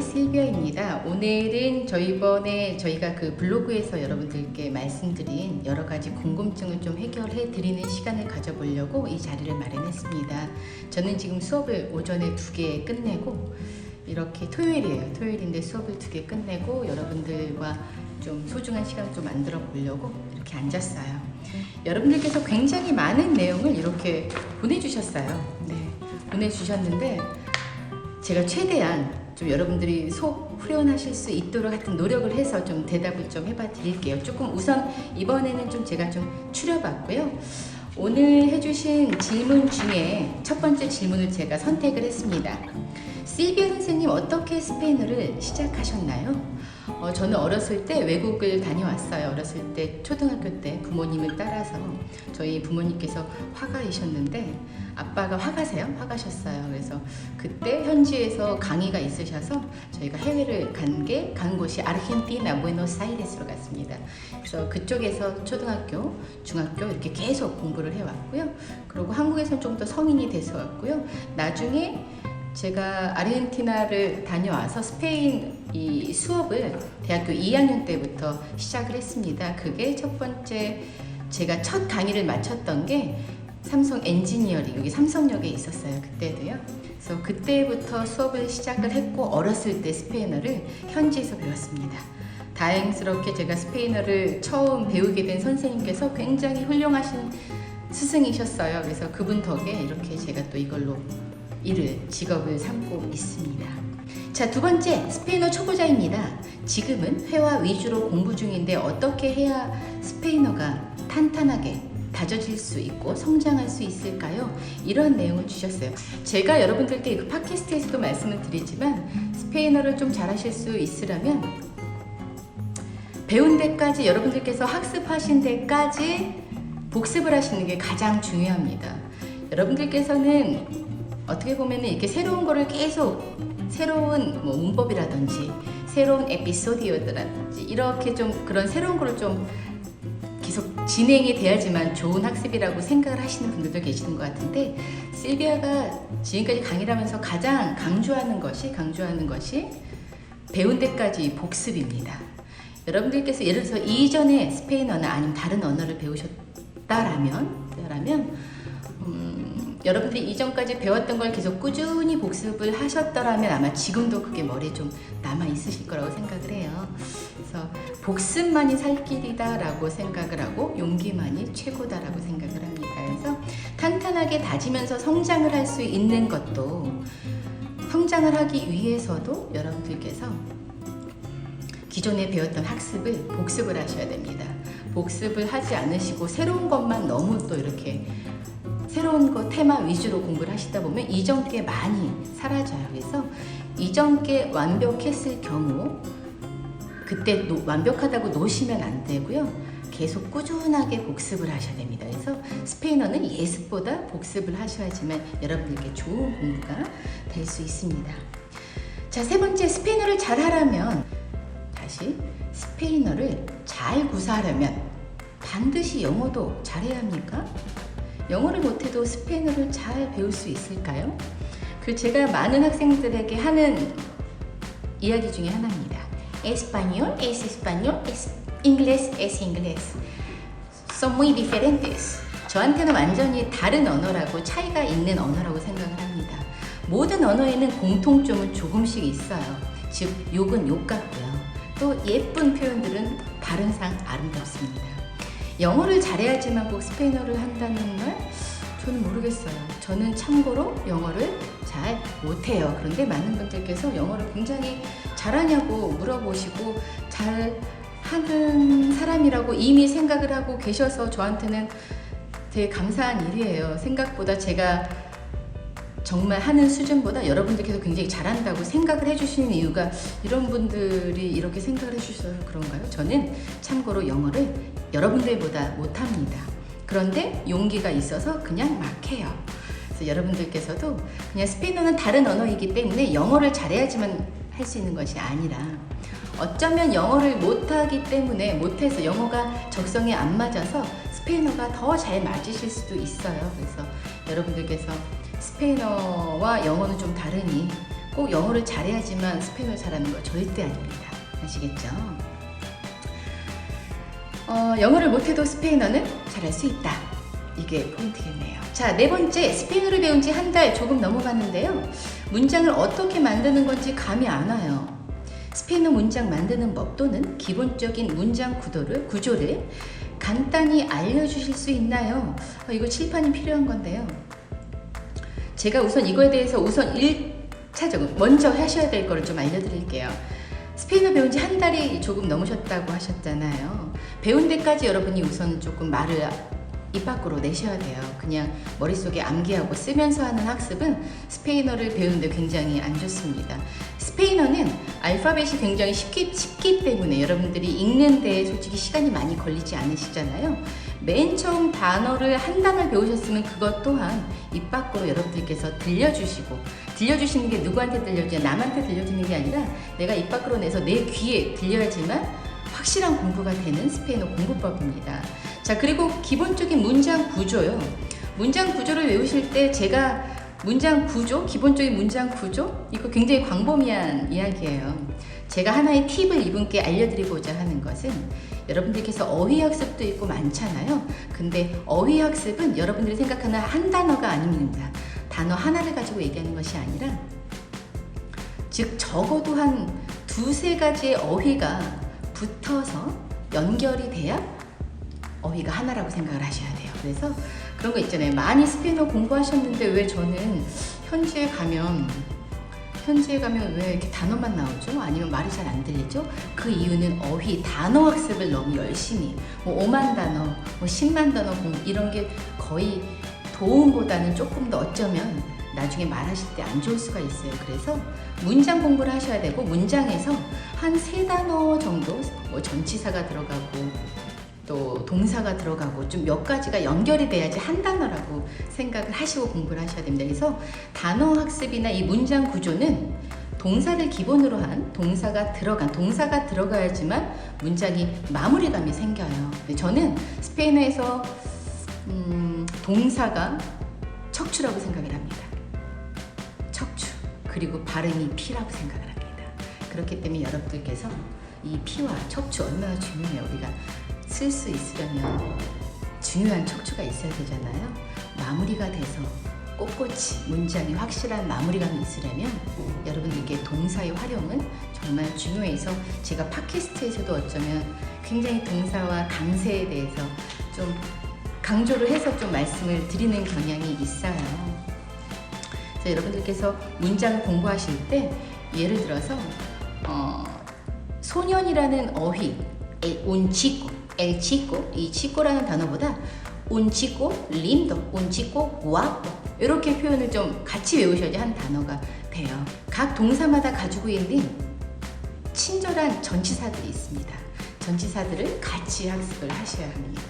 실비아입니다. 오늘은 저희가 그 블로그에서 여러분들께 말씀드린 여러 가지 궁금증을 좀 해결해 드리는 시간을 가져보려고 이 자리를 마련했습니다. 저는 지금 수업을 오전에 2개 끝내고 이렇게 토요일인데 수업을 2개 끝내고 여러분들과 좀 소중한 시간을 좀 만들어 보려고 이렇게 앉았어요. 여러분들께서 굉장히 많은 내용을 이렇게 보내주셨어요. 보내주셨는데 제가 최대한 좀 여러분들이 속 후련하실 수 있도록 하여튼 노력을 해서 좀 대답을 좀 해봐 드릴게요. 조금 우선 이번에는 좀 제가 좀 추려봤고요. 오늘 해주신 질문 중에 첫 번째 질문을 제가 선택을 했습니다. 실비아 선생님, 어떻게 스페인어를 시작하셨나요? 저는 어렸을 때 외국을 다녀왔어요. 어렸을 때 초등학교 때 부모님을 따라서 저희 부모님께서 화가이셨는데 아빠가 화가셨어요. 그래서 그때 현지에서 강의가 있으셔서 저희가 해외를 간 곳이 아르헨티나 부에노스아이레스로 갔습니다. 그래서 그쪽에서 초등학교, 중학교 이렇게 계속 공부를 해왔고요. 그리고 한국에서는 좀 더 성인이 돼서 왔고요. 나중에 제가 아르헨티나를 다녀와서 스페인 이 수업을 대학교 2학년 때부터 시작을 했습니다. 그게 첫 번째 제가 첫 강의를 마쳤던 게 삼성 엔지니어링, 여기 삼성역에 있었어요. 그때도요. 그래서 그때부터 수업을 시작을 했고 어렸을 때 스페인어를 현지에서 배웠습니다. 다행스럽게 제가 스페인어를 처음 배우게 된 선생님께서 굉장히 훌륭하신 스승이셨어요. 그래서 그분 덕에 이렇게 제가 또 이걸로 직업을 삼고 있습니다. 자, 두 번째, 스페인어 초보자입니다. 지금은 회화 위주로 공부 중인데 어떻게 해야 스페인어가 탄탄하게 다져질 수 있고 성장할 수 있을까요? 이런 내용을 주셨어요. 제가 여러분들께 그 팟캐스트에서도 말씀을 드리지만 스페인어를 좀 잘하실 수 있으려면 배운 데까지, 여러분들께서 학습하신 데까지 복습을 하시는 게 가장 중요합니다. 여러분들께서는 어떻게 보면 이렇게 새로운 거를 계속 새로운 문법이라든지 새로운 에피소디오라든지 이렇게 좀 그런 새로운 거를 좀 계속 진행이 돼야지만 좋은 학습이라고 생각을 하시는 분들도 계시는 것 같은데, 실비아가 지금까지 강의를 하면서 가장 강조하는 것이 배운 데까지 복습입니다. 여러분들께서 예를 들어서 이전에 스페인어나 아니면 다른 언어를 배우셨다라면 여러분들이 이전까지 배웠던 걸 계속 꾸준히 복습을 하셨더라면 아마 지금도 그게 머리에 좀 남아 있으실 거라고 생각을 해요. 그래서 복습만이 살 길이다라고 생각을 하고 용기만이 최고다라고 생각을 합니다. 그래서 탄탄하게 다지면서 성장을 할 수 있는 것도, 성장을 하기 위해서도 여러분들께서 기존에 배웠던 학습을 복습을 하셔야 됩니다. 복습을 하지 않으시고 새로운 것만 너무 또 이렇게 새로운 거 테마 위주로 공부를 하시다 보면 이전 게 많이 사라져요. 그래서 이전 게 완벽했을 경우 그때 완벽하다고 놓으시면 안 되고요. 계속 꾸준하게 복습을 하셔야 됩니다. 그래서 스페인어는 예습보다 복습을 하셔야지만 여러분들께 좋은 공부가 될 수 있습니다. 자, 세 번째, 스페인어를 잘하려면, 다시 스페인어를 잘 구사하려면 반드시 영어도 잘해야 합니까? 영어를 못해도 스페인어를 잘 배울 수 있을까요? 제가 많은 학생들에게 하는 이야기 중에 하나입니다. Español es español, inglés es inglés. Son muy diferentes. 저한테는 완전히 다른 언어라고, 차이가 있는 언어라고 생각을 합니다. 모든 언어에는 공통점은 조금씩 있어요. 즉, 욕은 욕 같고요. 또 예쁜 표현들은 발음상 아름답습니다. 영어를 잘해야지만 꼭 스페인어를 한다는 말? 저는 모르겠어요. 저는 참고로 영어를 잘 못해요. 그런데 많은 분들께서 영어를 굉장히 잘하냐고 물어보시고 잘하는 사람이라고 이미 생각을 하고 계셔서 저한테는 되게 감사한 일이에요. 생각보다 제가 정말 하는 수준보다 여러분들께서 굉장히 잘한다고 생각을 해주시는 이유가, 이런 분들이 이렇게 생각을 해주셔서 그런가요? 저는 참고로 영어를 여러분들보다 못합니다. 그런데 용기가 있어서 그냥 막 해요. 그래서 여러분들께서도 그냥 스페인어는 다른 언어이기 때문에 영어를 잘해야지만 할 수 있는 것이 아니라, 어쩌면 영어를 못해서 영어가 적성에 안 맞아서 스페인어가 더 잘 맞으실 수도 있어요. 그래서 여러분들께서 스페인어와 영어는 좀 다르니 꼭 영어를 잘해야지만 스페인어를 잘하는 거 절대 아닙니다. 아시겠죠? 영어를 못해도 스페인어는 잘할 수 있다. 이게 포인트겠네요. 자, 네 번째, 스페인어를 배운 지 한 달 조금 넘어갔는데요. 문장을 어떻게 만드는 건지 감이 안 와요. 스페인어 문장 만드는 법 또는 기본적인 문장 구조를 간단히 알려주실 수 있나요? 이거 칠판이 필요한 건데요. 제가 우선 이거에 대해서 우선 1차적으로 먼저 하셔야 될 거를 좀 알려드릴게요. 스페인어 배운 지 한 달이 조금 넘으셨다고 하셨잖아요. 배운 데까지 여러분이 우선 조금 말을 입 밖으로 내셔야 돼요. 그냥 머릿속에 암기하고 쓰면서 하는 학습은 스페인어를 배우는데 굉장히 안 좋습니다. 스페인어는 알파벳이 굉장히 쉽기 때문에 여러분들이 읽는 데 솔직히 시간이 많이 걸리지 않으시잖아요. 맨 처음 단어를 한 단어 배우셨으면 그것 또한 입 밖으로 여러분들께서 들려주시는 게 누구한테 들려주냐, 남한테 들려주는 게 아니라 내가 입 밖으로 내서 내 귀에 들려야지만 확실한 공부가 되는 스페인어 공부법입니다. 자, 그리고 기본적인 문장 구조요. 문장 구조를 외우실 때 제가 문장 구조, 기본적인 문장 구조, 이거 굉장히 광범위한 이야기예요. 제가 하나의 팁을 이분께 알려드리고자 하는 것은 여러분들께서 어휘학습도 있고 많잖아요. 근데 어휘학습은 여러분들이 생각하는 한 단어가 아닙니다. 단어 하나를 가지고 얘기하는 것이 아니라 즉 적어도 한 두세 가지의 어휘가 붙어서 연결이 돼야 어휘가 하나라고 생각을 하셔야 돼요. 그래서 그런 거 있잖아요. 많이 스페인어 공부하셨는데 왜 저는 현지에 가면 왜 이렇게 단어만 나오죠? 아니면 말이 잘 안 들리죠? 그 이유는 어휘, 단어 학습을 너무 열심히 5만 단어, 10만 단어 공부 이런 게 거의 도움보다는 조금 더 어쩌면 나중에 말하실 때 안 좋을 수가 있어요. 그래서 문장 공부를 하셔야 되고 문장에서 한 3단어 정도 전치사가 들어가고 또 동사가 들어가고 좀 몇 가지가 연결이 돼야지 한 단어라고 생각을 하시고 공부를 하셔야 됩니다. 그래서 단어 학습이나 이 문장 구조는 동사를 기본으로 한 동사가 들어가야지만 문장이 마무리감이 생겨요. 저는 스페인어에서 동사가 척추라고 생각을 합니다. 척추. 그리고 발음이 피라고 생각을 합니다. 그렇기 때문에 여러분들께서 이 피와 척추 얼마나 중요해요. 우리가 쓸 수 있으려면 중요한 척추가 있어야 되잖아요. 마무리가 돼서 꼿꼿이 문장이 확실한 마무리감이 있으려면 여러분들께 동사의 활용은 정말 중요해서 제가 팟캐스트에서도 어쩌면 굉장히 동사와 강세에 대해서 좀 강조를 해서 좀 말씀을 드리는 경향이 있어요. 그래서 여러분들께서 문장을 공부하실 때 예를 들어서 소년이라는 어휘 un chico, 이 chico라는 단어보다 un chico lindo, un chico guapo 이렇게 표현을 좀 같이 외우셔야지 한 단어가 돼요. 각 동사마다 가지고 있는 친절한 전치사들이 있습니다. 전치사들을 같이 학습을 하셔야 합니다.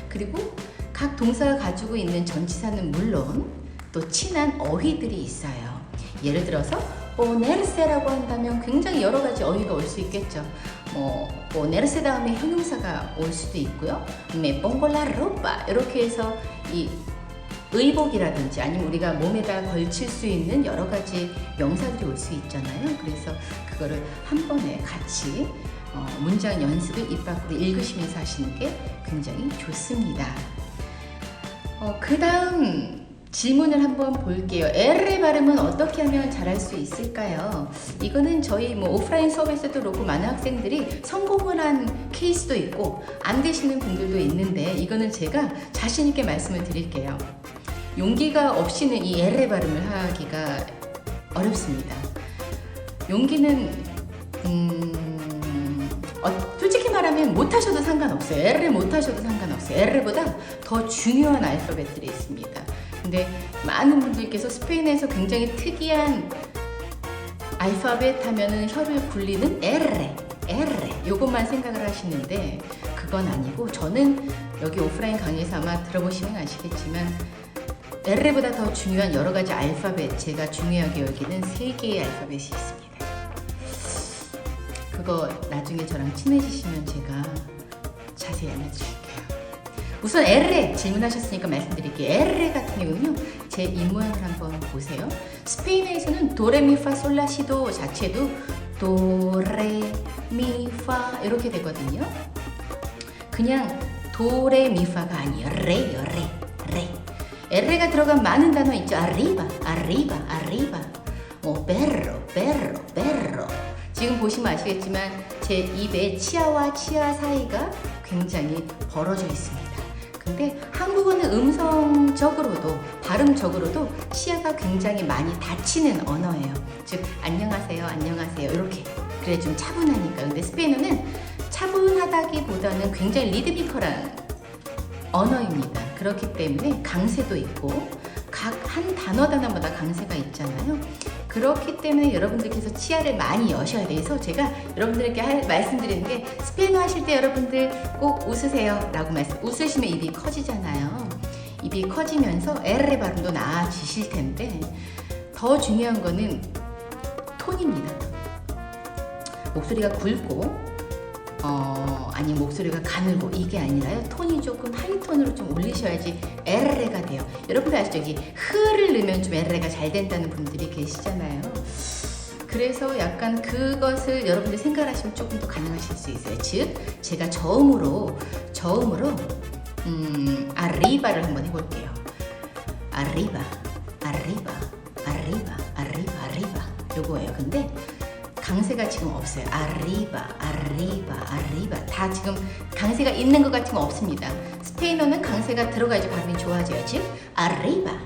그리고 각 동사가 가지고 있는 전치사는 물론 또 친한 어휘들이 있어요. 예를 들어서 ponerse라고 한다면 굉장히 여러 가지 어휘가 올 수 있겠죠. ponerse 다음에 형용사가 올 수도 있고요. me pongo la ropa 이렇게 해서 이 의복이라든지 아니면 우리가 몸에다 걸칠 수 있는 여러 가지 명사들이 올 수 있잖아요. 그래서 그거를 한 번에 같이 문장 연습을 입 밖으로 읽으시면서 하시는 게 굉장히 좋습니다. 그 다음 질문을 한번 볼게요. R의 발음은 어떻게 하면 잘할 수 있을까요? 이거는 저희 오프라인 수업에서도 그렇고 많은 학생들이 성공을 한 케이스도 있고 안 되시는 분들도 있는데 이거는 제가 자신 있게 말씀을 드릴게요. 용기가 없이는 이 R의 발음을 하기가 어렵습니다. 용기는 솔직히 말하면 못하셔도 상관없어요. R을 못하셔도 상관없어요. R보다 더 중요한 알파벳들이 있습니다. 근데 많은 분들께서 스페인에서 굉장히 특이한 알파벳 하면은 혀를 굴리는 R 요것만 생각을 하시는데 그건 아니고 저는 여기 오프라인 강의에서 아마 들어보시면 아시겠지만 R보다 더 중요한 여러 가지 알파벳 제가 중요하게 여기는 3개의 알파벳이 있습니다. 그거 나중에 저랑 친해지시면 제가 자세히 알려드릴게요. 우선 R에 질문하셨으니까 말씀드릴게요. R 같은 경우는요, 제 입모양을 한번 보세요. 스페인어에서는 도레미파솔라시도 자체도 도레미파 이렇게 되거든요. 그냥 도레미파가 아니에요. 레요, 레. 에레가 들어간 많은 단어 있죠. arriba, arriba, arriba. 뭐 perro. 지금 보시면 아시겠지만 제 입에 치아와 치아 사이가 굉장히 벌어져 있습니다. 근데 한국어는 음성적으로도 발음적으로도 치아가 굉장히 많이 닫히는 언어예요. 즉 안녕하세요 이렇게 그래 좀 차분하니까. 근데 스페인어는 차분하다기보다는 굉장히 리드미컬한 언어입니다. 그렇기 때문에 강세도 있고 각 한 단어마다 강세가 있잖아요. 그렇기 때문에 여러분들께서 치아를 많이 여셔야 돼서 제가 여러분들에게 말씀드리는 게 스페인어 하실 때 여러분들 꼭 웃으세요 라고 웃으시면 입이 커지잖아요. 입이 커지면서 에르 발음도 나아지실 텐데 더 중요한 거는 톤입니다. 목소리가 굵고 아니 목소리가 가늘고 이게 아니라요. 톤이 조금 하이톤으로 좀 올리셔야지 에르레가 돼요. 여러분들 아시죠? 여기 흐를 넣으면 좀 에르레가 잘 된다는 분들이 계시잖아요. 그래서 약간 그것을 여러분들 생각하시면 조금 더 가능하실 수 있어요. 즉 제가 저음으로 arriba를 한번 해볼게요. arriba 요거예요. 근데 강세가 지금 없어요. arriba. 다 지금 강세가 있는 것 같지는 없습니다. 스페인어는 강세가 들어가야지 발음이 좋아져요. 즉 arriba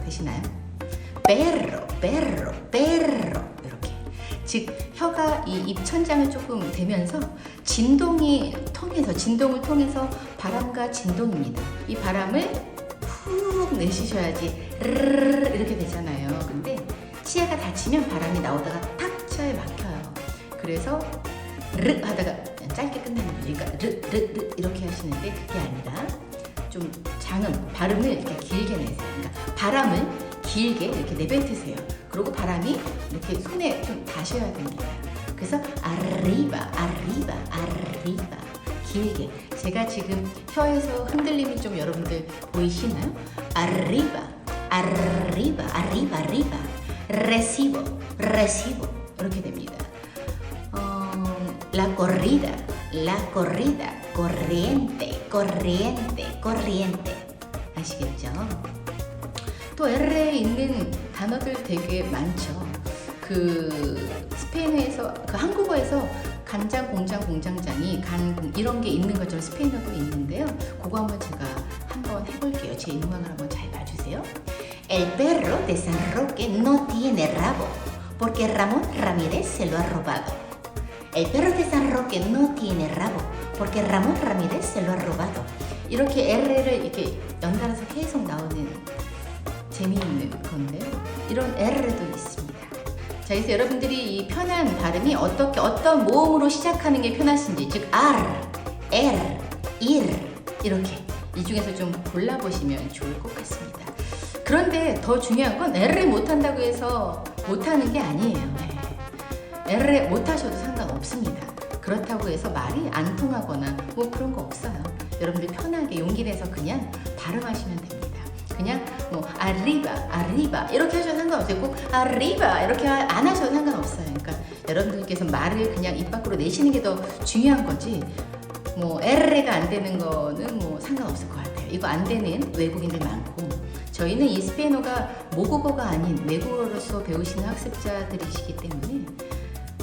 되시나요? perro 이렇게. 즉 혀가 이 입천장을 조금 대면서 진동을 통해서 바람과 진동입니다. 이 바람을 푹 내쉬셔야지 이렇게 되잖아요. 근데 치아가 닫히면 바람이 나오다가 탁 치아에 막혀요. 그래서 르 하다가 짧게 끝나는 거죠. 그러니까 르 이렇게 하시는데 그게 아니라 좀 발음을 이렇게 길게 내세요. 그러니까 바람을 길게 이렇게 내뱉으세요. 그리고 바람이 이렇게 손에 좀 닿으셔야 됩니다. 그래서 arriba 길게. 제가 지금 혀에서 흔들림이 좀 여러분들 보이시나요? arriba recibo 이렇게 됩니다. la corrida corriente 아시겠죠? 또 L에 있는 단어들 되게 많죠. 그 스페인어에서 한국어에서 간장 공장장이 이런 게 있는 것처럼 스페인어도 있는데요. 그거 한번 제가 한번 해볼게요. 제 인물을 한번 잘 봐주세요. El perro de San Roque no tiene rabo porque Ramón Ramírez se lo ha robado. El perro de San Roque no tiene rabo porque Ramón Ramírez se lo ha robado. 이렇게 L를 이렇게 연달아서 계속 나오는 재미있는 건데요. 이런 L도 있습니다. 자, 그래서 여러분들이 이 편한 발음이 어떤 모음으로 시작하는 게 편하신지, 즉 R, L, IR 이렇게 이 중에서 좀 골라보시면 좋을 것 같습니다. 그런데 더 중요한 건 L을 못한다고 해서 못하는 게 아니에요. L을 못하셔도 상관없습니다. 그렇다고 해서 말이 안 통하거나 뭐 그런 거 없어요. 여러분들 편하게 용기 내서 그냥 발음하시면 됩니다. 그냥 뭐 arriba 이렇게 하셔도 상관없어요. 꼭 arriba 이렇게 안 하셔도 상관없어요. 그러니까 여러분들께서 말을 그냥 입 밖으로 내시는 게 더 중요한 거지, 뭐 L가 안 되는 거는 뭐 상관없을 것 같아요. 이거 안 되는 외국인들 많고, 저희는 이 스페인어가 모국어가 아닌 외국어로서 배우시는 학습자들이시기 때문에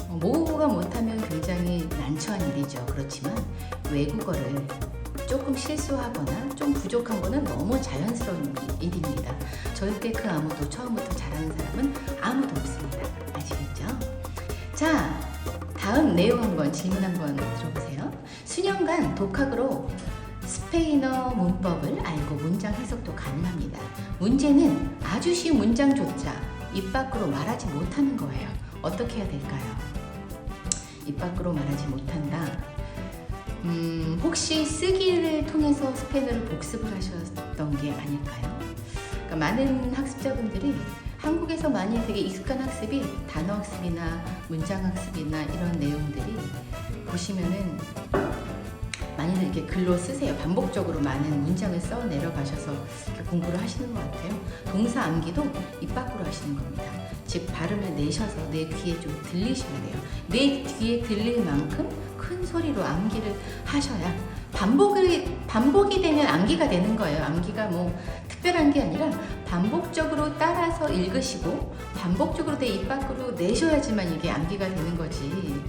모국어가 못하면 굉장히 난처한 일이죠. 그렇지만 외국어를 조금 실수하거나 좀 부족한 거는 너무 자연스러운 일입니다. 절대 그 아무도 처음부터 잘하는 사람은 아무도 없습니다. 아시겠죠? 자, 다음 내용 한번 질문 한번 들어보세요. 수년간 독학으로 스페인어 문법을 알고 문장 해석도 가능합니다. 문제는 아주 쉬운 문장조차 입 밖으로 말하지 못하는 거예요. 어떻게 해야 될까요? 입 밖으로 말하지 못한다. 혹시 쓰기를 통해서 스페인어를 복습을 하셨던 게 아닐까요? 그러니까 많은 학습자분들이 한국에서 많이 되게 익숙한 학습이 단어 학습이나 문장 학습이나 이런 내용들이 보시면은 많이들 이렇게 글로 쓰세요. 반복적으로 많은 문장을 써 내려가셔서 이렇게 공부를 하시는 것 같아요. 동사 암기도 입 밖으로 하시는 겁니다. 즉 발음을 내셔서 내 귀에 좀 들리셔야 돼요. 내 귀에 들릴 만큼 큰 소리로 암기를 하셔야 반복이 되면 암기가 되는 거예요. 암기가 뭐 특별한 게 아니라 반복적으로 따라서 읽으시고 반복적으로 내 입 밖으로 내셔야지만 이게 암기가 되는 거지.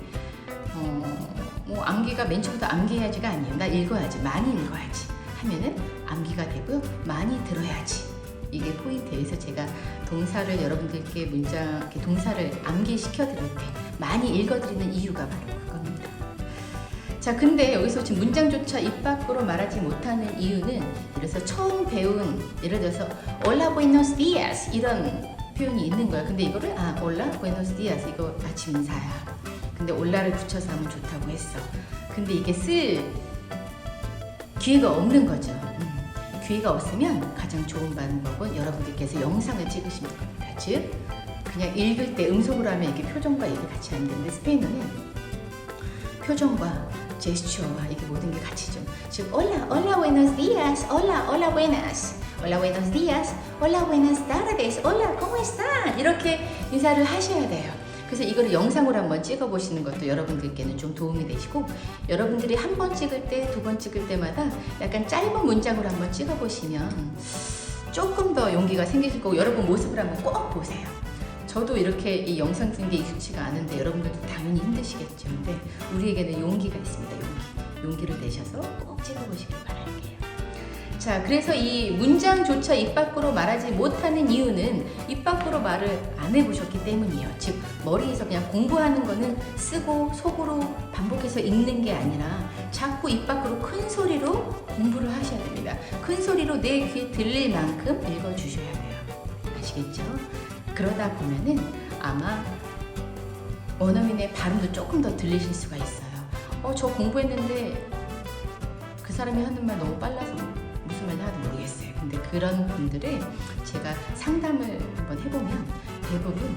뭐 암기가 맨 처음부터 암기해야지가 아니에요. 나 읽어야지, 많이 읽어야지 하면은 암기가 되고요. 많이 들어야지. 이게 포인트예요. 그래서 제가 동사를 여러분들께 동사를 암기시켜 드릴 때 많이 읽어 드리는 이유가 바로 그겁니다. 자, 근데 여기서 지금 문장조차 입 밖으로 말하지 못하는 이유는 그래서 처음 배운 예를 들어서 Hola buenos días 이런 표현이 있는 거야. 근데 이거를 Hola buenos días 이거 아침 인사야. 근데 올라를 붙여서 하면 좋다고 했어. 근데 이게 쓸 기회가 없는 거죠. 기회가 없으면 가장 좋은 방법은 여러분들께서 영상을 찍으시는 겁니다. 즉 그냥 읽을 때 음성으로 하면 이게 표정과 이게 같이 안 되는데 스페인어는 표정과 제스처와 이게 모든 게 같이 좀 즉 Hola, hola buenos días, hola, hola buenas, hola buenos días, hola buenas tardes, hola, ¿cómo están? 이렇게 인사를 하셔야 돼요. 그래서 이거를 영상으로 한번 찍어 보시는 것도 여러분들께는 좀 도움이 되시고 여러분들이 한 번 찍을 때, 두 번 찍을 때마다 약간 짧은 문장으로 한번 찍어 보시면 조금 더 용기가 생기실 거고 여러분 모습을 한번 꼭 보세요. 저도 이렇게 이 영상 찍는 게 익숙치가 않은데 여러분들도 당연히 힘드시겠죠. 근데 우리에게는 용기가 있습니다. 용기를 내셔서 꼭 찍어 보시길 바랄게요. 자, 그래서 이 문장조차 입 밖으로 말하지 못하는 이유는 입 밖으로 말을 안 해보셨기 때문이에요. 즉 머리에서 그냥 공부하는 거는 쓰고 속으로 반복해서 읽는 게 아니라 자꾸 입 밖으로 큰 소리로 공부를 하셔야 됩니다. 큰 소리로 내 귀에 들릴 만큼 읽어주셔야 돼요. 아시겠죠? 그러다 보면은 아마 원어민의 발음도 조금 더 들리실 수가 있어요. 저 공부했는데 그 사람이 하는 말 너무 빨라서 무슨 말인지 하나도 모르겠어요. 근데 그런 분들을 제가 상담을 한번 해보면 대부분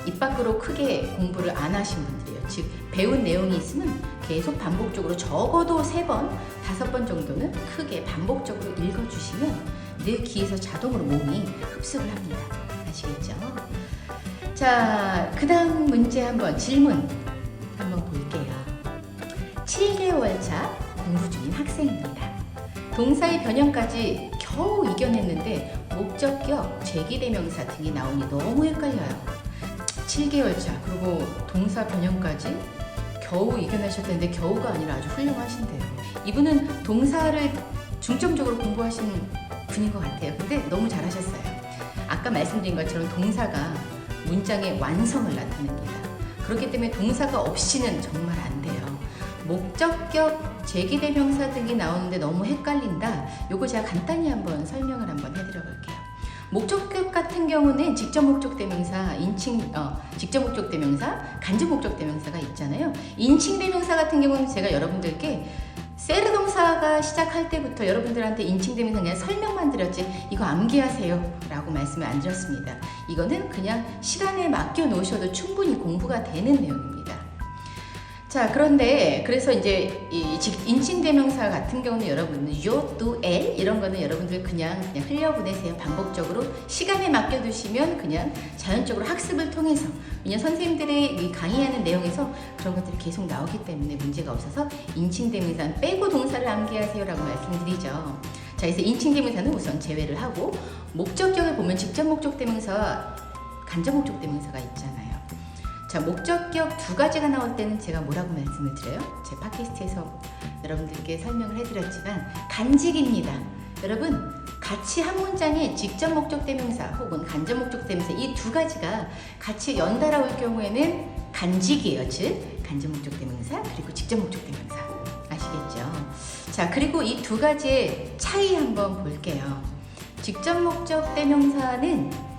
입 밖으로 크게 공부를 안 하신 분들이에요. 즉 배운 내용이 있으면 계속 반복적으로 적어도 3번, 5번 정도는 크게 반복적으로 읽어주시면 내 귀에서 자동으로 몸이 흡수를 합니다. 아시겠죠? 자, 그 다음 문제 질문 한번 볼게요. 7개월 차 공부 중인 학생입니다. 동사의 변형까지 겨우 이겨냈는데 목적격, 제기대명사 등이 나오니 너무 헷갈려요. 7개월 차, 그리고 동사 변형까지 겨우 이겨내셨다는데 겨우가 아니라 아주 훌륭하신데요. 이분은 동사를 중점적으로 공부하신 분인 것 같아요. 근데 너무 잘하셨어요. 아까 말씀드린 것처럼 동사가 문장의 완성을 나타냅니다. 그렇기 때문에 동사가 없이는 정말 안 돼요. 목적격, 제기대명사 등이 나오는데 너무 헷갈린다. 요거 제가 간단히 한번 설명을 한번 해드려 볼게요. 목적격 같은 경우는 직접 목적 대명사, 직접 목적 대명사, 간접 목적 대명사가 있잖아요. 인칭 대명사 같은 경우는 제가 여러분들께 세르 동사가 시작할 때부터 여러분들한테 인칭 대명사 그냥 설명만 드렸지 이거 암기하세요 라고 말씀을 안 드렸습니다. 이거는 그냥 시간에 맡겨 놓으셔도 충분히 공부가 되는 내용입니다. 자, 그런데 그래서 이제 이 인칭 대명사 같은 경우는 여러분은 yo, tú, él 이런 거는 여러분들 그냥 흘려보내세요. 반복적으로 시간에 맡겨두시면 그냥 자연적으로 학습을 통해서 왜냐면 선생님들의 이 강의하는 내용에서 그런 것들이 계속 나오기 때문에 문제가 없어서 인칭 대명사는 빼고 동사를 암기하세요 라고 말씀드리죠. 자, 그래서 인칭 대명사는 우선 제외를 하고 목적격을 보면 직접 목적 대명사와 간접 목적 대명사가 있잖아요. 자, 목적격 2가지가 나올 때는 제가 뭐라고 말씀을 드려요? 제 팟캐스트에서 여러분들께 설명을 해드렸지만 간직입니다. 여러분 같이 한 문장에 직접 목적 대명사 혹은 간접 목적 대명사 이 2가지가 같이 연달아 올 경우에는 간직이에요. 즉 간접 목적 대명사 그리고 직접 목적 대명사 아시겠죠? 자, 그리고 이 2가지의 차이 한번 볼게요. 직접 목적 대명사는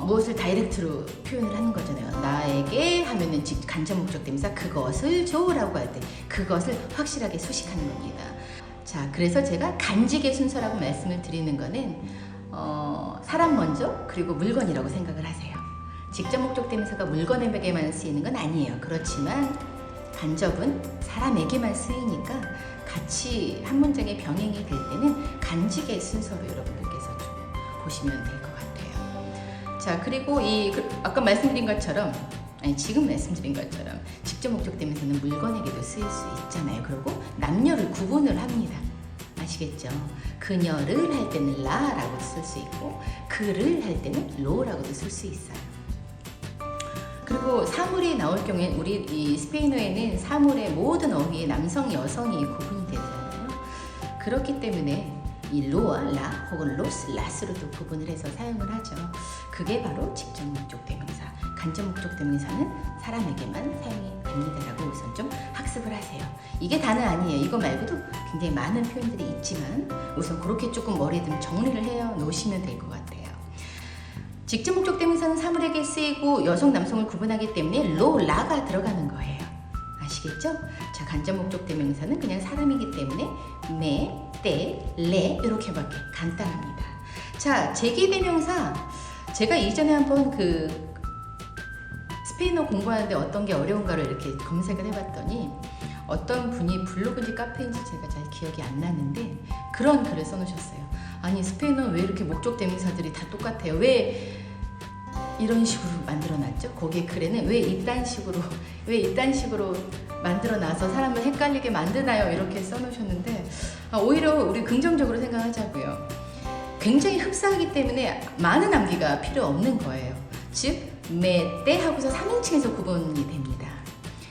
무엇을 다이렉트로 표현을 하는 거잖아요. 나에게 하면은 간접 목적 대명사 그것을 줘라고 할 때 그것을 확실하게 수식하는 겁니다. 자, 그래서 제가 간직의 순서라고 말씀을 드리는 거는 사람 먼저 그리고 물건이라고 생각을 하세요. 직접 목적 대명사가 물건에게만 쓰이는 건 아니에요. 그렇지만 간접은 사람에게만 쓰이니까 같이 한 문장의 병행이 될 때는 간직의 순서로 여러분들께서 좀 보시면 될 것 같아요. 자, 그리고 아까 말씀드린 것처럼, 지금 말씀드린 것처럼 직접 목적 대명사는 물건에게도 쓰일 수 있잖아요. 그리고 남녀를 구분을 합니다. 아시겠죠? 그녀를 할 때는 라라고 쓸 수 있고 그를 할 때는 로라고도 쓸 수 있어요. 그리고 사물이 나올 경우에 우리 이 스페인어에는 사물의 모든 어휘에 남성, 여성이 구분이 되잖아요. 그렇기 때문에 이 로와 라 혹은 로스, 라스로도 구분을 해서 사용을 하죠. 그게 바로 직접 목적 대명사. 간접 목적 대명사는 사람에게만 사용이 됩니다라고 우선 좀 학습을 하세요. 이게 다는 아니에요. 이거 말고도 굉장히 많은 표현들이 있지만 우선 그렇게 조금 머리에 좀 정리를 해 놓으시면 될 것 같아요. 직접 목적 대명사는 사물에게 쓰이고 여성, 남성을 구분하기 때문에 로, 라가 들어가는 거예요. 아시겠죠? 자, 간접 목적 대명사는 그냥 사람이기 때문에 메, 떼, 레 이렇게밖에 간단합니다. 자, 제기대명사 제가 이전에 한번 스페인어 공부하는데 어떤 게 어려운가를 이렇게 검색을 해봤더니 어떤 분이 블로그인지 카페인지 제가 잘 기억이 안 나는데 그런 글을 써놓으셨어요. 아니 스페인어 왜 이렇게 목적 대명사들이 다 똑같아요? 왜 이런 식으로 만들어놨죠? 거기에 글에는 왜 이딴 식으로 만들어놔서 사람을 헷갈리게 만드나요? 이렇게 써놓으셨는데 오히려 우리 긍정적으로 생각하자고요. 굉장히 흡사하기 때문에 많은 암기가 필요 없는 거예요. 즉 메떼 하고서 3인칭에서 구분이 됩니다.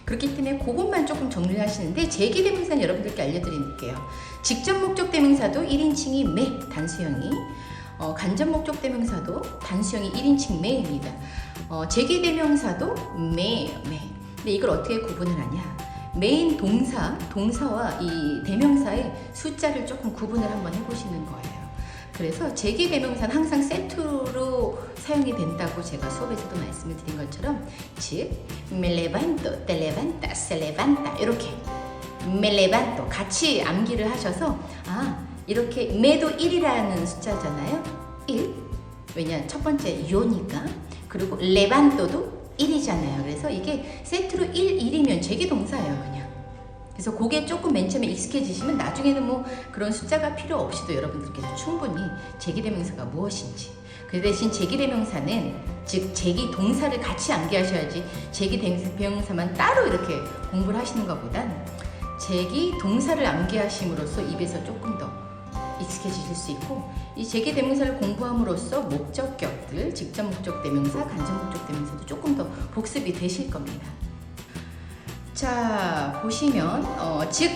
그렇기 때문에 그것만 조금 정리를 하시는데 제기대명사는 여러분들께 알려드릴게요. 직접 목적 대명사도 1인칭이 메, 단수형이 간접 목적 대명사도 단수형이 1인칭 메입니다. 제기대명사도 메예요, 메. 근데 이걸 어떻게 구분을 하냐? 메인 동사와 이 대명사의 숫자를 조금 구분을 한번 해보시는 거예요. 그래서 제기대명사는 항상 세트로 사용이 된다고 제가 수업에서도 말씀을 드린 것처럼 즉 me levanto, te levantas, se levanta 이렇게 me levanto 같이 암기를 하셔서 이렇게 me도 1이라는 숫자잖아요. 1 왜냐 첫 번째 yo니까 그리고 levanto도 1이잖아요. 그래서 이게 세트로 1이면 제기동사예요. 그냥 그래서 그게 조금 맨 처음에 익숙해지시면 나중에는 뭐 그런 숫자가 필요 없이도 여러분들께서 충분히 제기대명사가 무엇인지 그 대신 제기대명사는 즉 제기동사를 같이 암기하셔야지 제기대명사만 따로 이렇게 공부를 하시는 것보단 제기동사를 암기하심으로써 입에서 조금 더 익숙해지실 수 있고 이 제기대명사를 공부함으로써 목적격들 직접 목적 대명사, 간접 목적 대명사도 조금 더 복습이 되실 겁니다. 자, 보시면 즉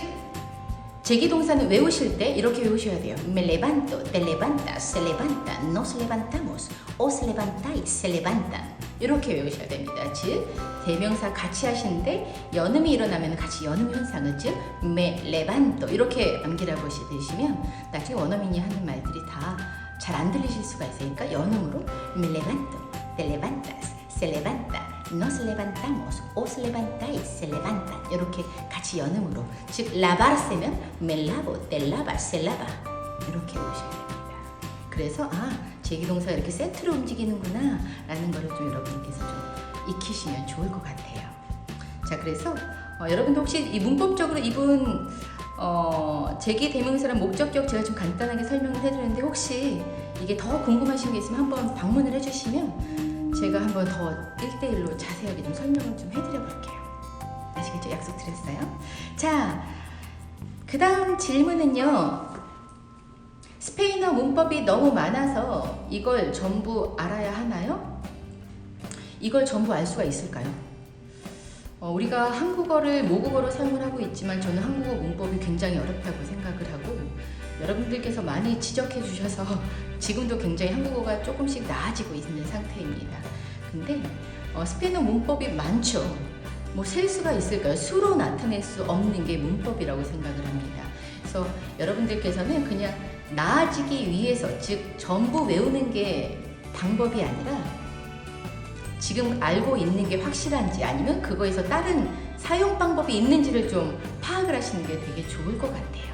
제기동사는 외우실 때 이렇게 외우셔야 돼요. Me levanto, te levantas, se levanta, nos levantamos, os levantáis, se levantan 이렇게 외우셔야 됩니다. 즉 대명사 같이 하시는데 연음이 일어나면 같이 연음 현상을 즉 me levanto 이렇게 암기를 하시면 나중에 원어민이 하는 말들이 다 잘 안 들리실 수가 있으니까 연음으로 me levanto, te levantas, se levanta nos levantamos, os levantáis, se levantan 이렇게 같이 연음으로 즉 lavarse면 me lavo, te lavas, se lava 이렇게 외우셔야 됩니다. 그래서 제기동사가 이렇게 세트로 움직이는구나 라는 거를 좀 여러분께서 좀 익히시면 좋을 것 같아요. 자, 그래서 여러분도 혹시 이 문법적으로 이분 제기대명사랑 목적격 제가 좀 간단하게 설명을 해드렸는데 혹시 이게 더 궁금하신 게 있으면 한번 방문을 해주시면 제가 한번 더 1대1로 자세하게 좀 설명을 좀 해드려 볼게요. 아시겠죠? 약속 드렸어요. 자, 그 다음 질문은요. 스페인어 문법이 너무 많아서 이걸 전부 알아야 하나요? 이걸 전부 알 수가 있을까요? 우리가 한국어를 모국어로 사용을 하고 있지만 저는 한국어 문법이 굉장히 어렵다고 생각을 하고 여러분들께서 많이 지적해 주셔서 지금도 굉장히 한국어가 조금씩 나아지고 있는 상태입니다. 근데 스페인어 문법이 많죠. 뭐 셀 수가 있을까요? 수로 나타낼 수 없는 게 문법이라고 생각을 합니다. 그래서 여러분들께서는 그냥 나아지기 위해서 즉 전부 외우는 게 방법이 아니라 지금 알고 있는 게 확실한지 아니면 그거에서 다른 사용 방법이 있는지를 좀 파악을 하시는 게 되게 좋을 것 같아요.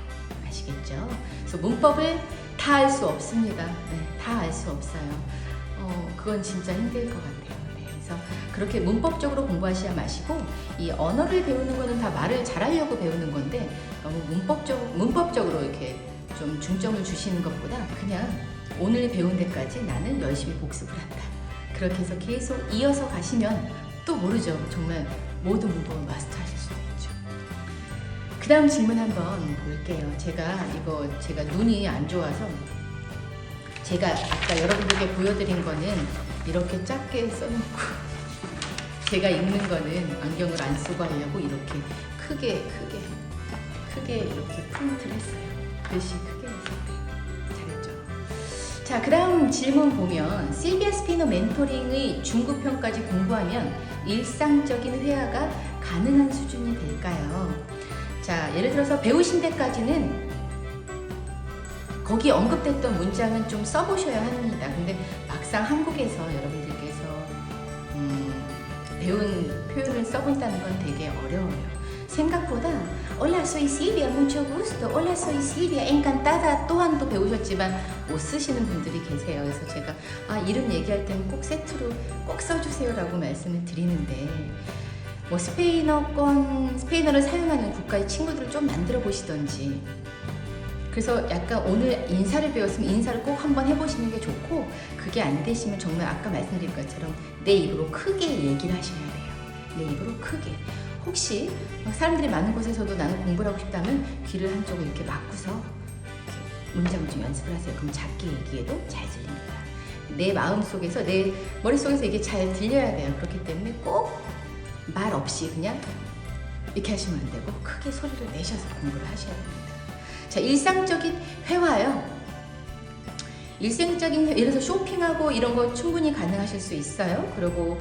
아시겠죠? 그래서 문법을 다 알 수 없습니다. 네, 다 알 수 없어요. 그건 진짜 힘들 것 같아요. 네. 그래서 그렇게 문법적으로 공부하셔야 마시고, 이 언어를 배우는 거는 다 말을 잘하려고 배우는 건데 너무 문법적으로 이렇게 좀 중점을 주시는 것보다 그냥 오늘 배운 데까지 나는 열심히 복습을 한다. 그렇게 해서 계속 이어서 가시면 또 모르죠. 정말 모든 문법을 마스터하실 수도 있죠. 그 다음 질문 한번 볼게요. 제가 눈이 안 좋아서 제가 아까 여러분들께 보여드린 거는 이렇게 작게 써놓고 제가 읽는 거는 안경을 안 쓰고 하려고 이렇게 크게 이렇게 프린트를 했어요. 글씨 크게 해서. 잘했죠. 자, 그 다음 질문 보면 실비아 스페인어 멘토링의 중급편까지 공부하면 일상적인 회화가 가능한 수준이 될까요? 자, 예를 들어서 배우신 데까지는 거기 언급됐던 문장은 좀 써보셔야 합니다. 근데 막상 한국에서 여러분들께서 배운 표현을 써본다는 건 되게 어려워요. 생각보다 Hola, soy Silvia, mucho gusto. Hola, soy Silvia, encantada 또한도 배우셨지만 못 쓰시는 분들이 계세요. 그래서 제가 이름 얘기할 때는 꼭 세트로 꼭 써주세요라고 말씀을 드리는데, 뭐 스페인어를 사용하는 국가의 친구들을 좀 만들어 보시던지, 그래서 약간 오늘 인사를 배웠으면 인사를 꼭 한번 해보시는 게 좋고, 그게 안 되시면 정말 아까 말씀드린 것처럼 내 입으로 크게 얘기를 하셔야 돼요. 내 입으로 크게. 혹시 사람들이 많은 곳에서도 나는 공부를 하고 싶다면 귀를 한쪽을 이렇게 막고서 문장을 좀 연습을 하세요. 그럼 작게 얘기해도 잘 들립니다. 내 마음속에서, 내 머릿속에서 이게 잘 들려야 돼요. 그렇기 때문에 꼭 말 없이 그냥 이렇게 하시면 안 되고 크게 소리를 내셔서 공부를 하셔야 됩니다. 자, 일상적인 회화요. 예를 들어서 쇼핑하고 이런 거 충분히 가능하실 수 있어요. 그리고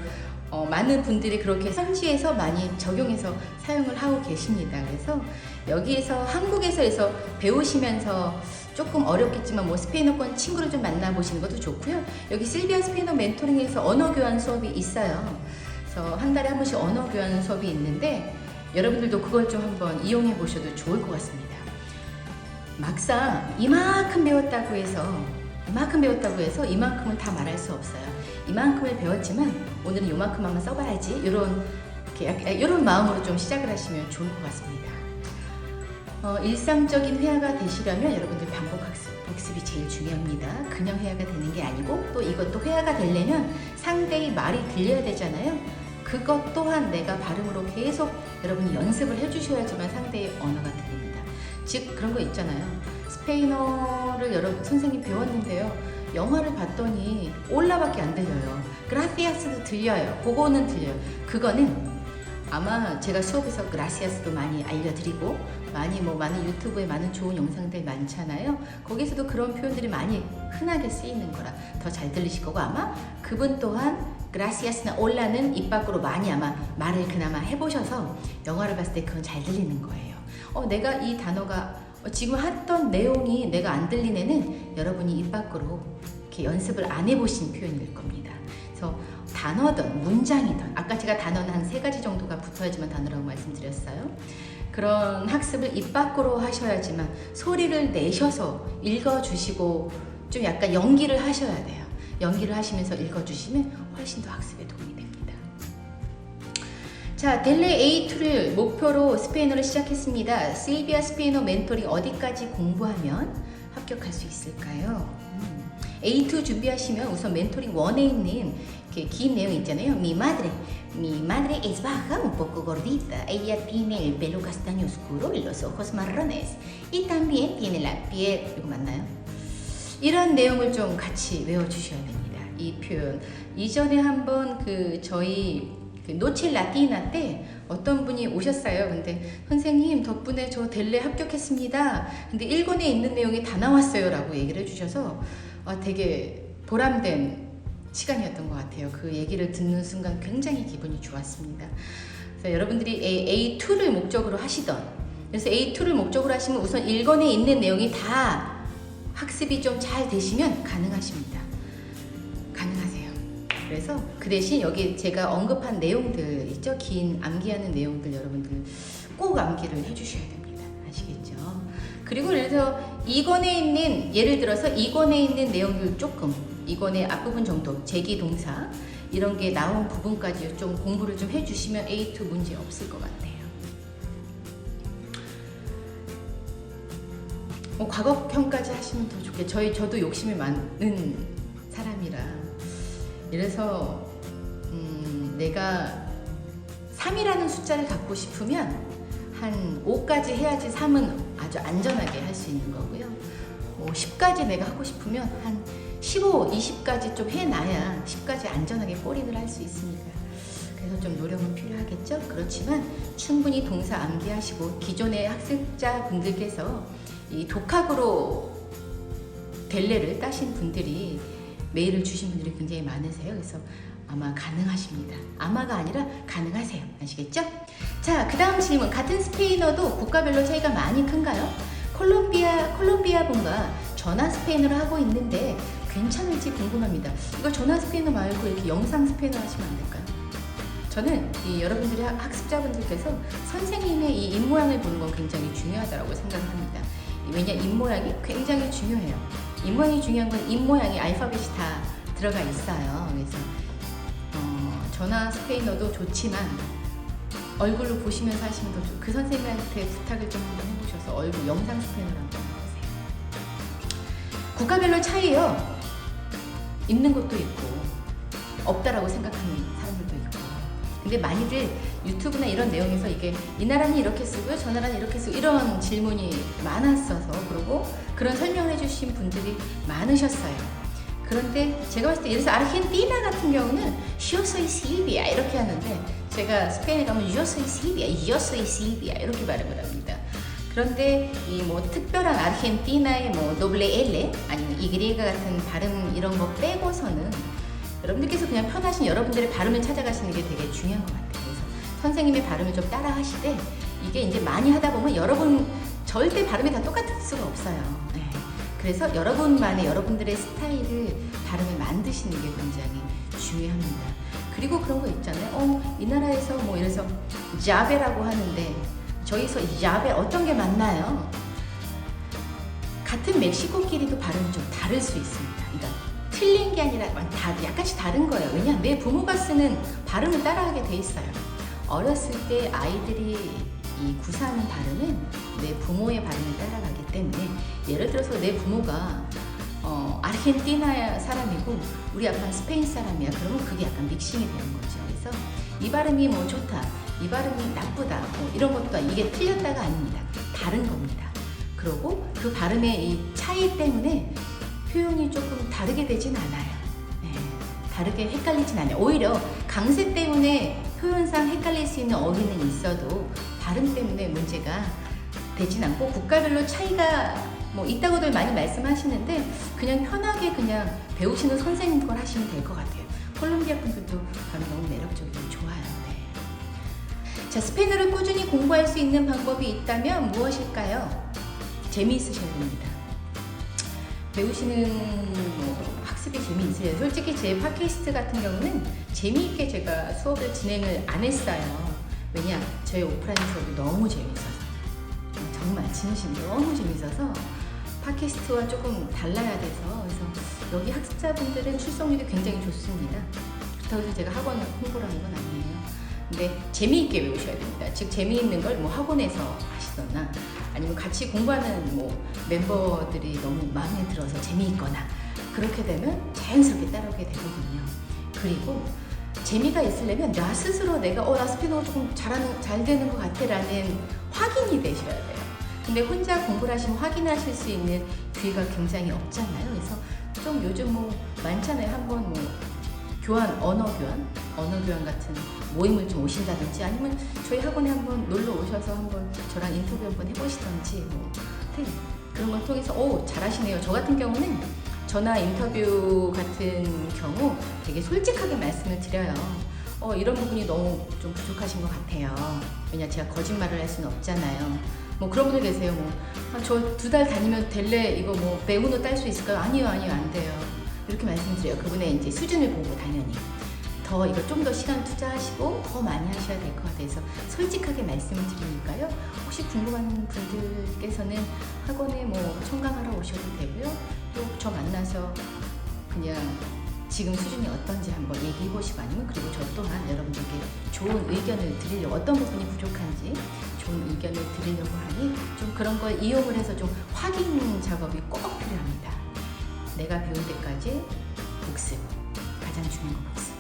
많은 분들이 그렇게 현지에서 많이 적용해서 사용을 하고 계십니다. 그래서 여기에서 한국에서 배우시면서 조금 어렵겠지만 뭐 스페인어권 친구를 좀 만나보시는 것도 좋고요. 여기 실비아 스페인어 멘토링에서 언어 교환 수업이 있어요. 그래서 한 달에 한 번씩 언어 교환 수업이 있는데 여러분들도 그걸 좀 한번 이용해 보셔도 좋을 것 같습니다. 막상 이만큼 배웠다고 해서 이만큼은 다 말할 수 없어요. 이만큼을 배웠지만 오늘은 요만큼 한번 써봐야지, 이런 마음으로 좀 시작을 하시면 좋을 것 같습니다. 일상적인 회화가 되시려면 여러분들 반복 복습이 제일 중요합니다. 그냥 회화가 되는 게 아니고, 또 이것도 회화가 되려면 상대의 말이 들려야 되잖아요. 그것 또한 내가 발음으로 계속 여러분이 연습을 해주셔야지만 상대의 언어가 들립니다. 즉 그런 거 있잖아요. 스페인어를 선생님 배웠는데요, 영화를 봤더니 올라밖에 안 들려요. 그라시아스도 들려요. 그거는 들려요. 그거는 아마 제가 수업에서 그라시아스도 많이 알려드리고, 많은 유튜브에 많은 좋은 영상들 많잖아요. 거기서도 그런 표현들이 많이 흔하게 쓰이는 거라 더 잘 들리실 거고, 아마 그분 또한 그라시아스나 올라는 입 밖으로 많이 아마 말을 그나마 해보셔서 영화를 봤을 때 그건 잘 들리는 거예요. 내가 이 단어가 지금 했던 내용이 내가 안 들리네는 여러분이 입 밖으로 이렇게 연습을 안 해보신 표현일 겁니다. 그래서 단어든 문장이든, 아까 제가 단어는 한 3가지 정도가 붙어야지만 단어라고 말씀드렸어요. 그런 학습을 입 밖으로 하셔야지만 소리를 내셔서 읽어주시고 좀 약간 연기를 하셔야 돼요. 연기를 하시면서 읽어주시면 훨씬 더 학습에 도움이 됩니다. 자, 델레 A2를 목표로 스페인어를 시작했습니다. 실비아 스페인어 멘토링 어디까지 공부하면 합격할 수 있을까요? A2 준비하시면 우선 멘토링 1에 있는 이렇게 긴 내용 있잖아요. Mi madre es baja, un poco gordita. Ella tiene el pelo castaño oscuro y los ojos marrones. Y también tiene la piel. 이거 맞나요? 이런 내용을 좀 같이 외워주셔야 됩니다. 이 표현. 이전에 한번 저희 노체 라티나 때 어떤 분이 오셨어요. 근데 선생님 덕분에 저 델레 합격했습니다. 근데 1권에 있는 내용이 다 나왔어요 라고 얘기를 해주셔서 되게 보람된 시간이었던 것 같아요. 그 얘기를 듣는 순간 굉장히 기분이 좋았습니다. 그래서 여러분들이 A2를 목적으로 하시던, 그래서 A2를 목적으로 하시면 우선 1권에 있는 내용이 다 학습이 좀 잘 되시면 가능하십니다. 가능하세요. 그래서 그 대신 여기 제가 언급한 내용들 있죠? 긴 암기하는 내용들 여러분들 꼭 암기를 해주셔야 됩니다. 아시겠죠? 그리고 예를 들어서 2권에 있는 내용들 조금, 2권의 앞부분 정도, 제기동사, 이런 게 나온 부분까지 좀 공부를 좀 해주시면 A2 문제 없을 것 같아요. 과거형까지 하시면 더 좋겠죠. 저도 욕심이 많은 사람이라. 이래서 내가 3이라는 숫자를 갖고 싶으면 한 5까지 해야지 3은 아주 안전하게 할 수 있는 거고요. 10까지 내가 하고 싶으면 한 15, 20까지 좀 해놔야 10까지 안전하게 꼬린을 할 수 있으니까. 그래서 좀 노력은 필요하겠죠. 그렇지만 충분히 동사 암기하시고 기존의 학습자분들께서 이 독학으로 델레를 따신 분들이 메일을 주신 분들이 굉장히 많으세요. 그래서 아마 가능하십니다. 아마가 아니라 가능하세요. 아시겠죠? 자, 그 다음 질문. 같은 스페인어도 국가별로 차이가 많이 큰가요? 콜롬비아 분과 전화 스페인어를 하고 있는데 괜찮을지 궁금합니다. 이거 전화 스페인어 말고 이렇게 영상 스페인어 하시면 안 될까요? 저는 여러분들이 학습자분들께서 선생님의 이 입모양을 보는 건 굉장히 중요하다고 생각합니다. 왜냐, 입모양이 굉장히 중요해요. 입모양이 중요한 건 입모양이 알파벳이 다 들어가 있어요. 그래서 전화 스페인어도 좋지만 얼굴로 보시면서 하시면 더 좋고, 그 선생님한테 부탁을 좀 한번 해보셔서 얼굴 영상 스페인어를 한번 해보세요. 국가별로 차이요. 있는 것도 있고 없다라고 생각하는 사람들도 있고. 근데 많이들 유튜브나 이런 내용에서 이게 이 나라는 이렇게 쓰고요, 저 나라는 이렇게 쓰고 이런 질문이 많았어서 그러고 그런 설명을 해주신 분들이 많으셨어요. 그런데 제가 봤을 때 예를 들어서 아르헨티나 같은 경우는 Yo soy Silvia 이렇게 하는데 제가 스페인에 가면 Yo soy Silvia, Yo soy Silvia 이렇게 발음을 합니다. 그런데 이 뭐 특별한 아르헨티나의 뭐 doble L 아니면 Y 같은 발음 이런 거 빼고서는 여러분들께서 그냥 편하신 여러분들의 발음을 찾아가시는 게 되게 중요한 것 같아요. 그래서 선생님의 발음을 좀 따라 하시되 이게 이제 많이 하다 보면 여러분 절대 발음이 다 똑같을 수가 없어요. 네. 그래서 여러분들의 스타일을 발음을 만드시는 게 굉장히 중요합니다. 그리고 그런 거 있잖아요. 이 나라에서 뭐 예를 들어서 야베라고 하는데 저기서 야베 어떤 게 맞나요? 같은 멕시코끼리도 발음이 좀 다를 수 있습니다. 그러니까 틀린 게 아니라 약간씩 다른 거예요. 왜냐하면 내 부모가 쓰는 발음을 따라하게 돼 있어요. 어렸을 때 아이들이 이 구사하는 발음은 내 부모의 발음을 따라가기 때문에, 예를 들어서 내 부모가 아르헨티나 사람이고 우리 아빠는 스페인 사람이야. 그러면 그게 약간 믹싱이 되는 거죠. 그래서 이 발음이 뭐 좋다, 이 발음이 나쁘다, 뭐 이런 것도 이게 틀렸다가 아닙니다. 다른 겁니다. 그리고 그 발음의 이 차이 때문에 표현이 조금 다르게 되진 않아요. 네, 다르게 헷갈리진 않아요. 오히려 강세 때문에 표현상 헷갈릴 수 있는 어휘는 있어도 발음 때문에 문제가 되진 않고, 국가별로 차이가 뭐 있다고들 많이 말씀하시는데 그냥 편하게 그냥 배우시는 선생님 걸 하시면 될 것 같아요. 콜롬비아 분들도 발음 너무 매력적이고 좋아요. 네. 자, 스페인어를 꾸준히 공부할 수 있는 방법이 있다면 무엇일까요? 재미있으셔야 됩니다. 배우시는 학습이 재미있어요. 솔직히 제 팟캐스트 같은 경우는 재미있게 제가 수업을 진행을 안 했어요. 왜냐? 저희 오프라인 수업이 너무 재미있어서, 정말 진심 너무 재미있어서 팟캐스트와 조금 달라야 돼서, 그래서 여기 학습자분들은 출석률이 굉장히 좋습니다. 그렇다고 해서 제가 학원 홍보를 하는 건 아니에요. 근데 재미있게 배우셔야 됩니다. 즉 재미있는 걸 뭐 학원에서 하시거나 아니면 같이 공부하는 뭐 멤버들이 너무 마음에 들어서 재미있거나 그렇게 되면 자연스럽게 따라오게 되거든요. 그리고 재미가 있으려면 나 스스로 내가 나 스페인어 조금 잘 되는 것 같아 라는 확인이 되셔야 돼요. 근데 혼자 공부를 하시면 확인하실 수 있는 기회가 굉장히 없잖아요. 그래서 좀 요즘 뭐 많잖아요. 한번 뭐 언어 교환 같은 모임을 좀 오신다든지 아니면 저희 학원에 한번 놀러 오셔서 한번 저랑 인터뷰 한번 해보시던지 뭐 그런 걸 통해서 잘하시네요. 저 같은 경우는 전화 인터뷰 같은 경우 되게 솔직하게 말씀을 드려요. 이런 부분이 너무 좀 부족하신 것 같아요. 왜냐 제가 거짓말을 할 수는 없잖아요. 뭐 그런 분들 계세요. 저 2달 다니면 델레 이거 뭐 배우노 딸 수 있을까요? 아니요 안 돼요. 이렇게 말씀드려요. 그분의 이제 수준을 보고 당연히 더 이거 좀 더 시간 투자하시고 더 많이 하셔야 될 것 같아서 솔직하게 말씀을 드리니까요. 혹시 궁금한 분들께서는 학원에 뭐 청강하러 오셔도 되고요. 또 저 만나서 그냥 지금 수준이 어떤지 한번 얘기해 보시고 아니면 그리고 저 또한 여러분들께 좋은 의견을 드리려고 어떤 부분이 부족한지 좋은 의견을 드리려고 하니 좀 그런 걸 이용을 해서 좀 확인 작업이 꼭 필요합니다. 내가 배운 데까지 복습, 가장 중요한 거 복습.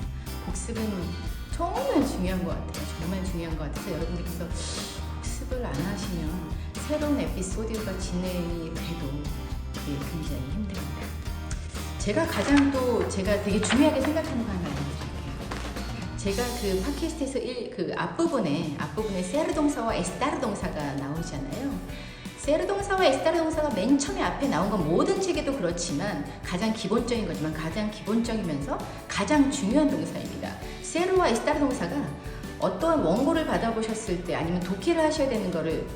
복습은 정말 중요한 것 같아요. 정말 중요한 것 같아서 여러분들께서 복습을 안 하시면 새로운 에피소드가 진행이 돼도 이게 굉장히 힘듭니다. 제가 제가 되게 중요하게 생각하는 거 하나 알려드릴게요. 제가 그 팟캐스트에서 그 앞부분에 세르 동사와 에스타르 동사가 나오잖아요. 세르 동사와 에스타르 동사가 맨 처음에 앞에 나온 건 모든 책에도 그렇지만 가장 기본적인 거지만 가장 기본적이면서 가장 중요한 동사입니다. 세르와 에스타르 동사가 어떠한 원고를 받아보셨을 때 아니면 독해를 하셔야 되는 거를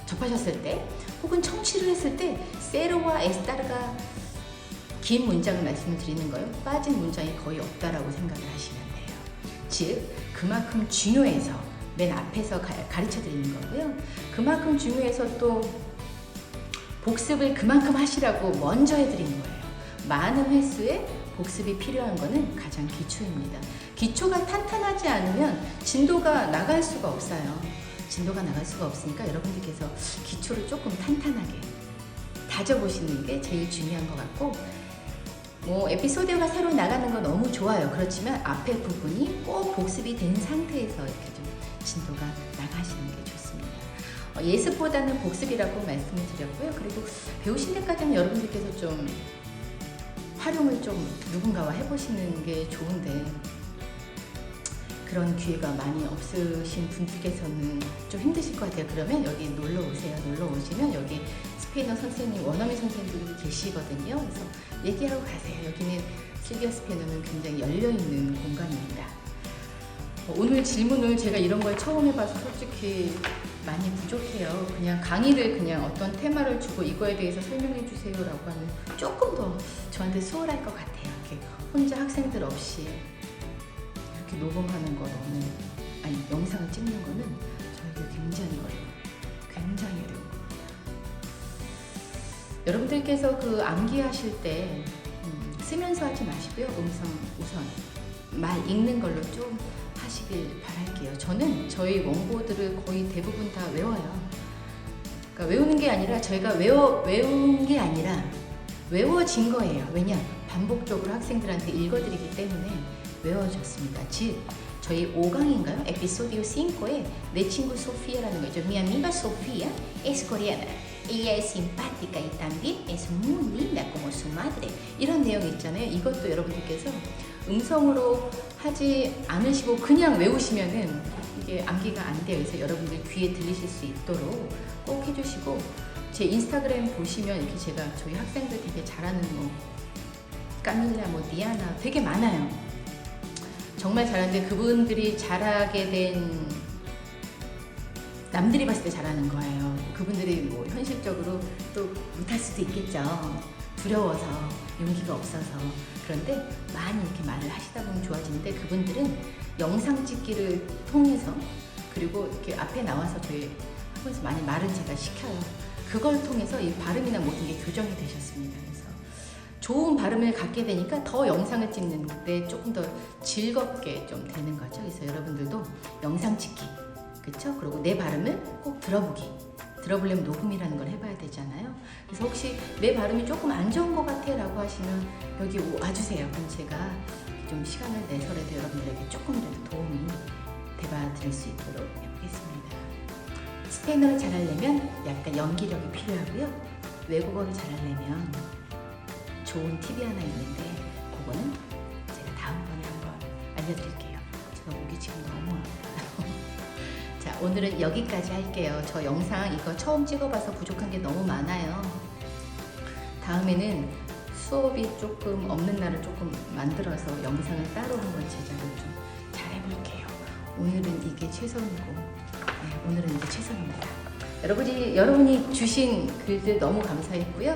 접하셨을 때 혹은 청취를 했을 때 세르와 에스타르가 긴 문장을 말씀을 드리는 거예요. 빠진 문장이 거의 없다라고 생각을 하시면 돼요. 즉 그만큼 중요해서 맨 앞에서 가르쳐 드리는 거고요. 그만큼 중요해서 또 복습을 그만큼 하시라고 먼저 해드리는 거예요. 많은 횟수의 복습이 필요한 거는 가장 기초입니다. 기초가 탄탄하지 않으면 진도가 나갈 수가 없어요. 진도가 나갈 수가 없으니까 여러분들께서 기초를 조금 탄탄하게 다져보시는 게 제일 중요한 것 같고 에피소드가 새로 나가는 건 너무 좋아요. 그렇지만 앞에 부분이 꼭 복습이 된 상태에서 이렇게 좀 진도가 나가시는 게 좋습니다. 예습보다는 복습이라고 말씀을 드렸고요. 그리고 배우신 데까지는 여러분들께서 좀 활용을 좀 누군가와 해보시는 게 좋은데 그런 기회가 많이 없으신 분들께서는 좀 힘드실 것 같아요. 그러면 여기 놀러 오세요. 놀러 오시면 여기 스페인어 선생님, 원어민 선생님들이 계시거든요. 그래서 얘기하고 가세요. 여기는 실비아 스페인어는 굉장히 열려있는 공간입니다. 오늘 질문을 제가 이런 걸 처음 해봐서 솔직히 많이 부족해요. 그냥 강의를 그냥 어떤 테마를 주고 이거에 대해서 설명해 주세요 라고 하면 조금 더 저한테 수월할 것 같아요. 이렇게 혼자 학생들 없이 이렇게 녹음하는 거는 영상을 찍는 거는 저에게 굉장히 어려워요. 굉장히 어려운 겁니다. 여러분들께서 그 암기하실 때 쓰면서 하지 마시고요. 음성 우선 말 읽는 걸로 좀 하시길 바랄게요. 저는 저희 원고들을 거의 대부분 다 외워요. 그러니까 외우는 게 아니라 저희가 외운 게 아니라 외워진 거예요. 왜냐? 반복적으로 학생들한테 읽어드리기 때문에 외워졌습니다. 즉 저희 5강인가요? 에피소디오 5에 내 친구 소피아라는 거죠. Mi amiga Sofía es coreana. Ella es simpática y también es muy linda como su madre. 이런 내용이 있잖아요. 이것도 여러분들께서 음성으로 하지 않으시고 그냥 외우시면은 이게 암기가 안 돼요. 그래서 여러분들 귀에 들리실 수 있도록 꼭 해주시고 제 인스타그램 보시면 이렇게 제가 저희 학생들 되게 잘하는 까밀라, 디아나 되게 많아요. 정말 잘하는데 그분들이 잘하게 된 남들이 봤을 때 잘하는 거예요. 그분들이 현실적으로 또 못할 수도 있겠죠. 두려워서 용기가 없어서. 그런데 많이 이렇게 말을 하시다 보면 좋아지는데 그분들은 영상 찍기를 통해서 그리고 이렇게 앞에 나와서 저희 학원에서 많이 말을 제가 시켜요. 그걸 통해서 이 발음이나 모든 게 교정이 되셨습니다. 그래서 좋은 발음을 갖게 되니까 더 영상을 찍는데 조금 더 즐겁게 좀 되는 거죠. 그래서 여러분들도 영상 찍기, 그렇죠? 그리고 내 발음을 꼭 들어보기. 들어보려면 녹음이라는 걸 해봐야 되잖아요. 그래서 혹시 내 발음이 조금 안 좋은 것 같아 라고 하시면 여기 와주세요. 그럼 제가 좀 시간을 내서라도 여러분들에게 조금이라도 도움이 되봐 드릴 수 있도록 해보겠습니다. 스페인어를 잘하려면 약간 연기력이 필요하고요. 외국어를 잘하려면 좋은 팁이 하나 있는데 그거는 제가 다음번에 한번 알려드릴게요. 제가 목이 지금 너무 아파요. 자, 오늘은 여기까지 할게요. 저 영상 이거 처음 찍어봐서 부족한 게 너무 많아요. 다음에는 수업이 조금 없는 날을 조금 만들어서 영상을 따로 한번 제작을 좀 잘 해볼게요. 오늘은 이게 최선이고, 네, 오늘은 이게 최선입니다. 여러분이 주신 글들 너무 감사했고요.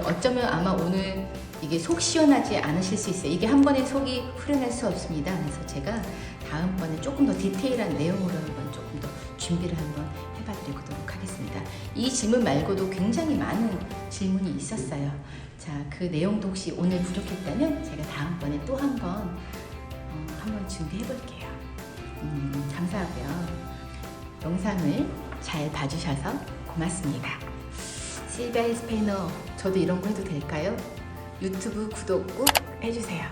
어쩌면 아마 오늘 이게 속 시원하지 않으실 수 있어요. 이게 한 번에 속이 후련할 수 없습니다. 그래서 제가 다음번에 조금 더 디테일한 내용으로 한번 조금 더 준비를 한번 해봐드리도록 하겠습니다. 이 질문 말고도 굉장히 많은 질문이 있었어요. 자, 그 내용도 혹시 오늘 부족했다면 제가 다음번에 또 한번 준비해 볼게요. 감사하고요. 영상을 잘 봐주셔서 고맙습니다. 실비아 히스패니어, 저도 이런 거 해도 될까요? 유튜브 구독 꼭 해주세요.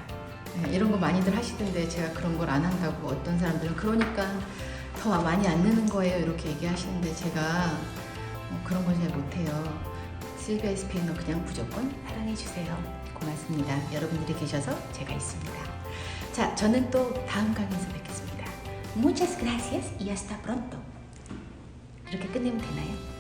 네, 이런 거 많이들 하시던데 제가 그런 걸 안 한다고 어떤 사람들은 그러니까 더 많이 안 느는 거예요 이렇게 얘기하시는데 제가 그런 걸 잘 못해요. 실비아 히스패니어 그냥 무조건 사랑해주세요. 고맙습니다. 여러분들이 계셔서 제가 있습니다. 자, 저는 또 다음 강의에서 뵙겠습니다. Muchas gracias y hasta pronto. 이렇게 끝내면 되나요?